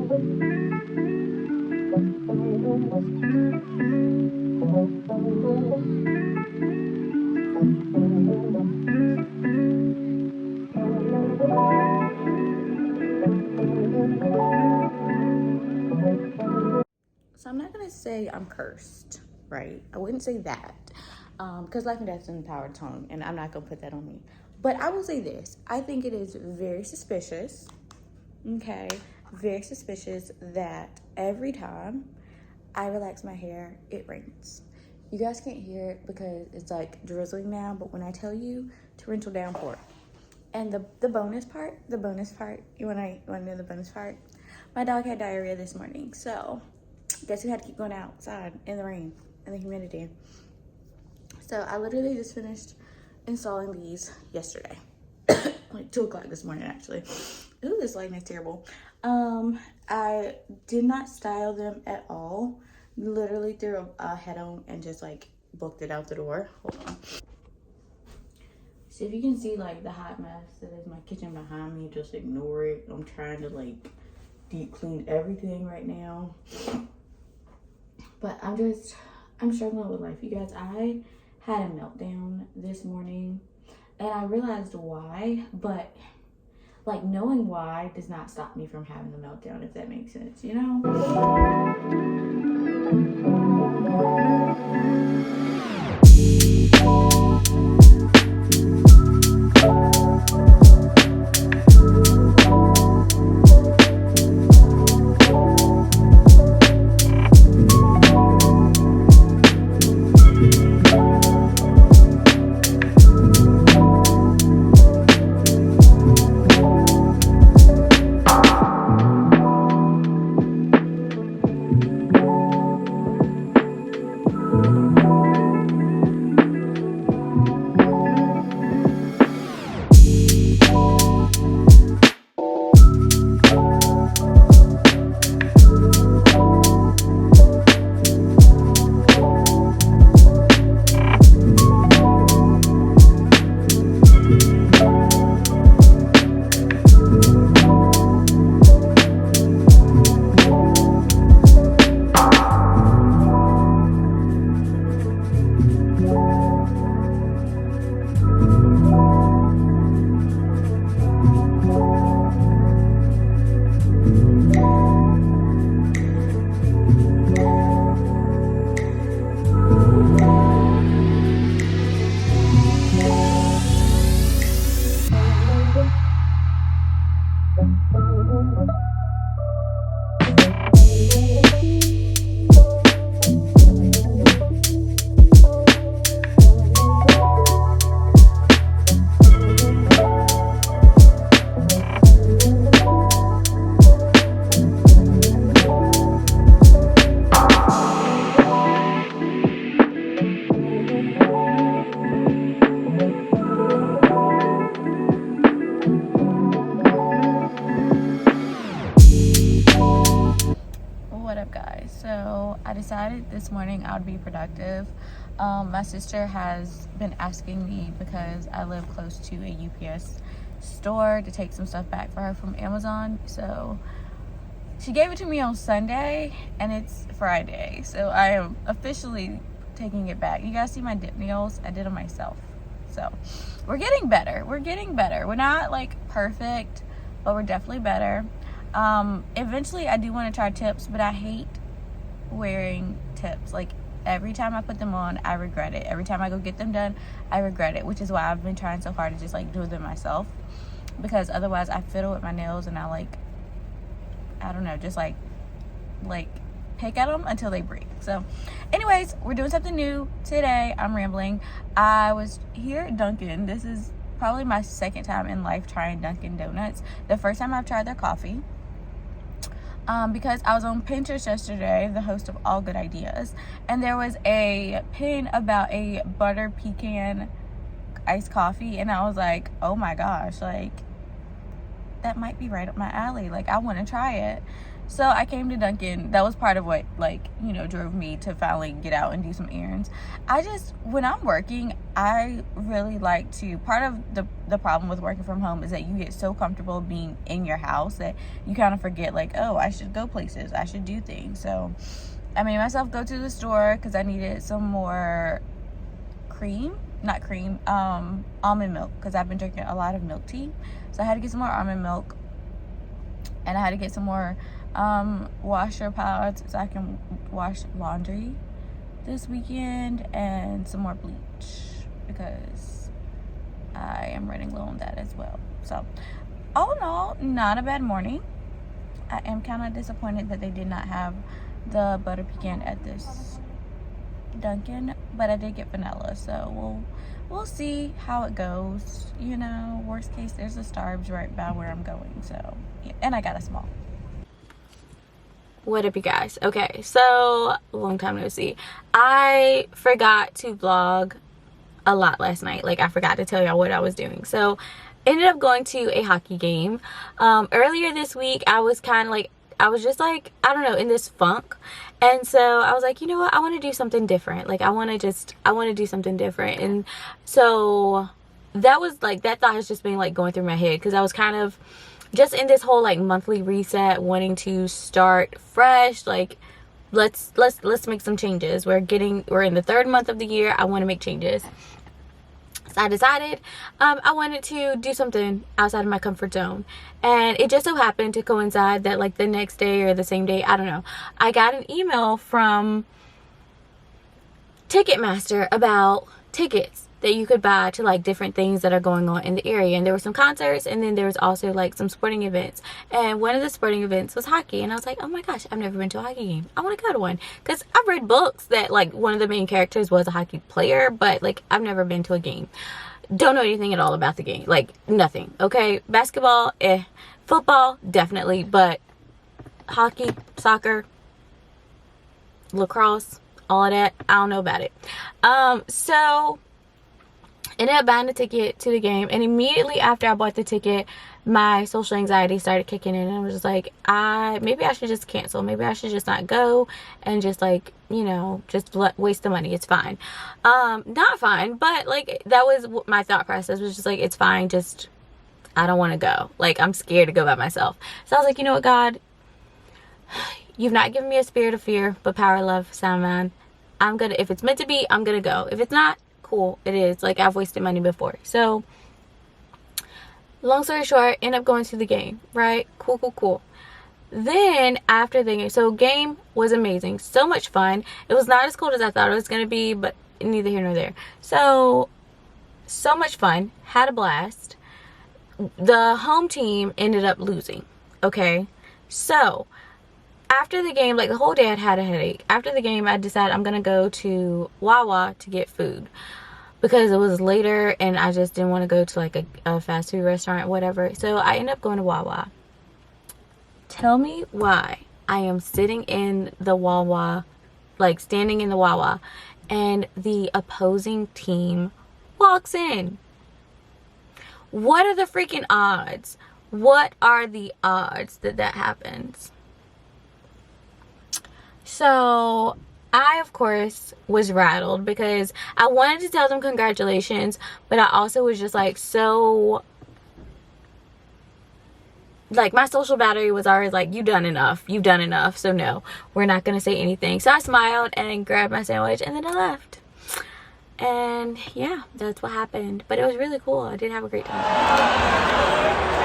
So I'm not gonna say I'm cursed, right? I wouldn't say that, because life and death's in the power of the tongue, and I'm not gonna put that on me. But I will say this: I think it is very suspicious. Okay, very suspicious that every time I relax my hair, it rains. You guys can't hear it because it's like drizzling now, but when I tell you, torrential downpour. And the bonus part, you wanna know the bonus part? My dog had diarrhea this morning, so guess who had to keep going outside in the rain and the humidity. So I literally just finished installing these yesterday. Like 2 o'clock this morning, actually. Ooh, this lighting is terrible. I did not style them at all. Literally threw a head on and just like booked it out the door. Hold on. So if you can see like the hot mess that is my kitchen behind me, just ignore it. I'm trying to like deep clean everything right now. But I'm struggling with life, you guys. I had a meltdown this morning and I realized why, but like knowing why does not stop me from having the meltdown, if that makes sense, you know? So I decided this morning I would be productive. My sister has been asking me, because I live close to a UPS store, to take some stuff back for her from Amazon. So she gave it to me on Sunday and it's Friday. So I am officially taking it back. You guys see my dip nails? I did them myself. So we're getting better. We're not like perfect, but we're definitely better. Eventually I do want to try tips, but I hate wearing tips. Like every time I put them on, I regret it. Every time I go get them done, I regret it, which is why I've been trying so hard to just like do them myself, because otherwise I fiddle with my nails and I don't know, just like pick at them until they break. So anyways, we're doing something new today. I'm rambling. I was here at Dunkin'. This is probably my second time in life trying Dunkin' Donuts. The first time I've tried their coffee, because I was on Pinterest yesterday, the host of All Good Ideas, and there was a pin about a butter pecan iced coffee, and I was like, oh my gosh, like that might be right up my alley. Like I want to try it. So I came to Dunkin'. That was part of what, like, you know, drove me to finally get out and do some errands. When I'm working, I really like to, part of the problem with working from home is that you get so comfortable being in your house that you kind of forget, like, oh, I should go places, I should do things. So I made myself go to the store because I needed some more almond milk, because I've been drinking a lot of milk tea. So I had to get some more almond milk, and I had to get some more washer pads so I can wash laundry this weekend, and some more bleach because I am running low on that as well. So all in all, not a bad morning. I am kind of disappointed that they did not have the butter pecan at this Dunkin', but I did get vanilla, so we'll see how it goes. You know, worst case, there's a Starbucks right by where I'm going, so yeah. And I got a small. What up, you guys? Okay, so long time no see. I forgot to vlog a lot last night. Like, I forgot to tell y'all what I was doing. So ended up going to a hockey game. Earlier this week, I was just like, I don't know, in this funk. And so I was like, you know what? I want to do something different. Like, I want to do something different. And so that was like, that thought has just been like going through my head, because I was kind of just in this whole like monthly reset, wanting to start fresh. Like, let's make some changes. We're in the 3rd month of the year. I want to make changes. So I decided I wanted to do something outside of my comfort zone. And it just so happened to coincide that like the next day or the same day, I don't know, I got an email from Ticketmaster about tickets that you could buy to like different things that are going on in the area. And there were some concerts, and then there was also like some sporting events. And one of the sporting events was hockey. And I was like, oh my gosh, I've never been to a hockey game. I want to go to one. Because I've read books that like one of the main characters was a hockey player, but like I've never been to a game. Don't know anything at all about the game. Like, nothing. Okay, basketball, football, definitely. But hockey, soccer, lacrosse, all of that, I don't know about it. So ended up buying the ticket to the game, and immediately after I bought the ticket, my social anxiety started kicking in, and I was just like, maybe I should just cancel. Maybe I should just not go and just like, you know, just waste the money. It's fine. Not fine, but like that was my thought process, was just like, it's fine. Just, I don't want to go. Like, I'm scared to go by myself. So I was like, you know what, God, you've not given me a spirit of fear, but power, love, sound mind. If it's meant to be, I'm gonna go. If it's not, cool, it is. Like, I've wasted money before. So long story short, end up going to the game, right? Cool. Then after the game, so game was amazing, so much fun. It was not as cold as I thought it was gonna be, but neither here nor there. So much fun, had a blast. The home team ended up losing. Okay, so after the game, like the whole day I'd had a headache. After the game, I decided I'm gonna go to Wawa to get food, because it was later and I just didn't want to go to like a fast food restaurant, whatever. So I ended up going to Wawa. Tell me why I am sitting in the Wawa, like standing in the Wawa, and the opposing team walks in. What are the freaking odds? What are the odds that happens? So I, of course, was rattled, because I wanted to tell them congratulations, but I also was just like, so, like, my social battery was already like, you've done enough, so no, we're not going to say anything. So I smiled and grabbed my sandwich, and then I left. And yeah, that's what happened. But it was really cool. I did have a great time.